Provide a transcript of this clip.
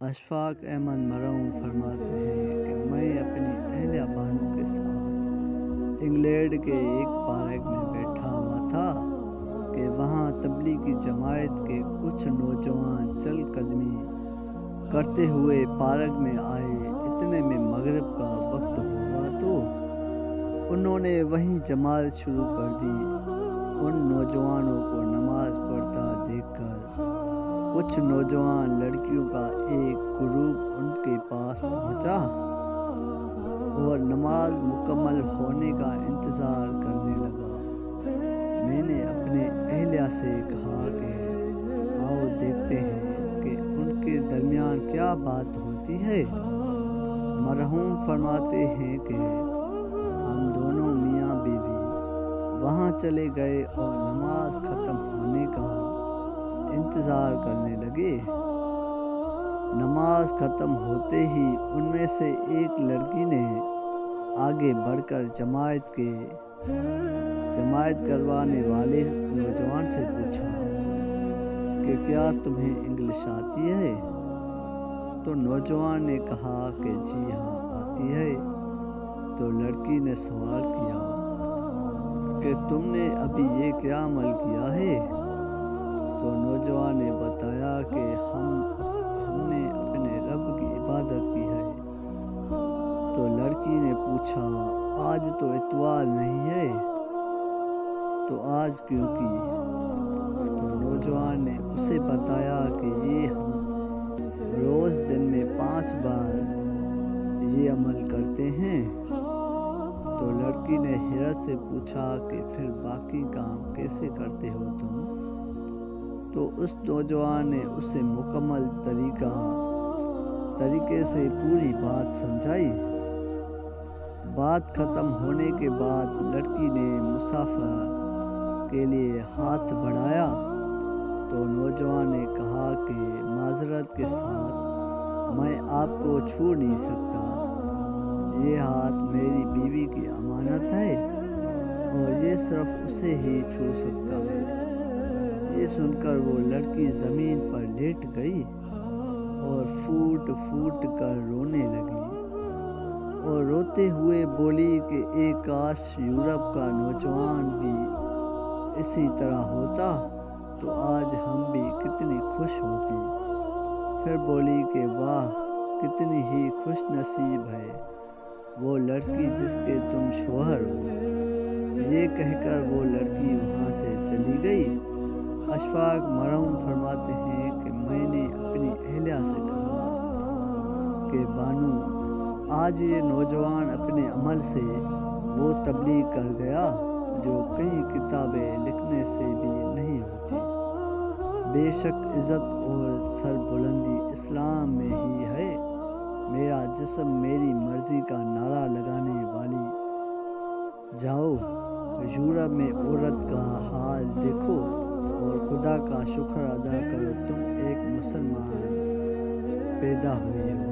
اشفاق احمد مرحوم فرماتے ہیں کہ میں اپنی اہلیہ بانو کے ساتھ انگلینڈ کے ایک پارک میں بیٹھا ہوا تھا کہ وہاں تبلیغی جماعت کے کچھ نوجوان چل قدمی کرتے ہوئے پارک میں آئے۔ اتنے میں مغرب کا وقت ہوا تو انہوں نے وہیں جماعت شروع کر دی۔ ان نوجوانوں کو نماز پڑھتا دیکھ کر کچھ نوجوان لڑکیوں کا ایک گروپ ان کے پاس پہنچا اور نماز مکمل ہونے کا انتظار کرنے لگا۔ میں نے اپنے اہلیہ سے کہا کہ آؤ دیکھتے ہیں کہ ان کے درمیان کیا بات ہوتی ہے۔ مرحوم فرماتے ہیں کہ ہم دونوں میاں بیوی وہاں چلے گئے اور نماز ختم ہونے کا انتظار کرنے لگے۔ نماز ختم ہوتے ہی ان میں سے ایک لڑکی نے آگے بڑھ کر جماعت کروانے والے نوجوان سے پوچھا کہ کیا تمہیں انگلش آتی ہے؟ تو نوجوان نے کہا کہ جی ہاں آتی ہے۔ تو لڑکی نے سوال کیا کہ تم نے ابھی یہ کیا عمل کیا ہے؟ تو نوجوان نے بتایا کہ ہم نے اپنے رب کی عبادت کی ہے۔ تو لڑکی نے پوچھا آج تو اتوار نہیں ہے تو آج کیوں کی؟ تو نوجوان نے اسے بتایا کہ یہ ہم روز دن میں 5 بار یہ عمل کرتے ہیں۔ تو لڑکی نے حیرت سے پوچھا کہ پھر باقی کام کیسے کرتے ہو تم؟ تو اس نوجوان نے اسے مکمل طریقے سے پوری بات سمجھائی۔ بات ختم ہونے کے بعد لڑکی نے مصافحہ کے لیے ہاتھ بڑھایا تو نوجوان نے کہا کہ معذرت کے ساتھ میں آپ کو چھو نہیں سکتا، یہ ہاتھ میری بیوی کی امانت ہے اور یہ صرف اسے ہی چھو سکتا ہے۔ یہ سن کر وہ لڑکی زمین پر لیٹ گئی اور پھوٹ کر رونے لگی اور روتے ہوئے بولی کہ اے کاش یورپ کا نوجوان بھی اسی طرح ہوتا تو آج ہم بھی کتنی خوش ہوتی۔ پھر بولی کہ واہ کتنی ہی خوش نصیب ہے وہ لڑکی جس کے تم شوہر ہو۔ یہ کہہ کر وہ لڑکی وہاں سے چلی گئی۔ اشفاق مرحوم فرماتے ہیں کہ میں نے اپنی اہلیہ سے کہا کہ بانو آج یہ نوجوان اپنے عمل سے وہ تبلیغ کر گیا جو کئی کتابیں لکھنے سے بھی نہیں ہوتی۔ بے شک عزت اور سربلندی اسلام میں ہی ہے۔ میرا جسم میری مرضی کا نعرہ لگانے والی جاؤ یورپ میں عورت کا حال دیکھو اور خدا کا شکر ادا کرو تم ایک مسلمان پیدا ہوئی ہو۔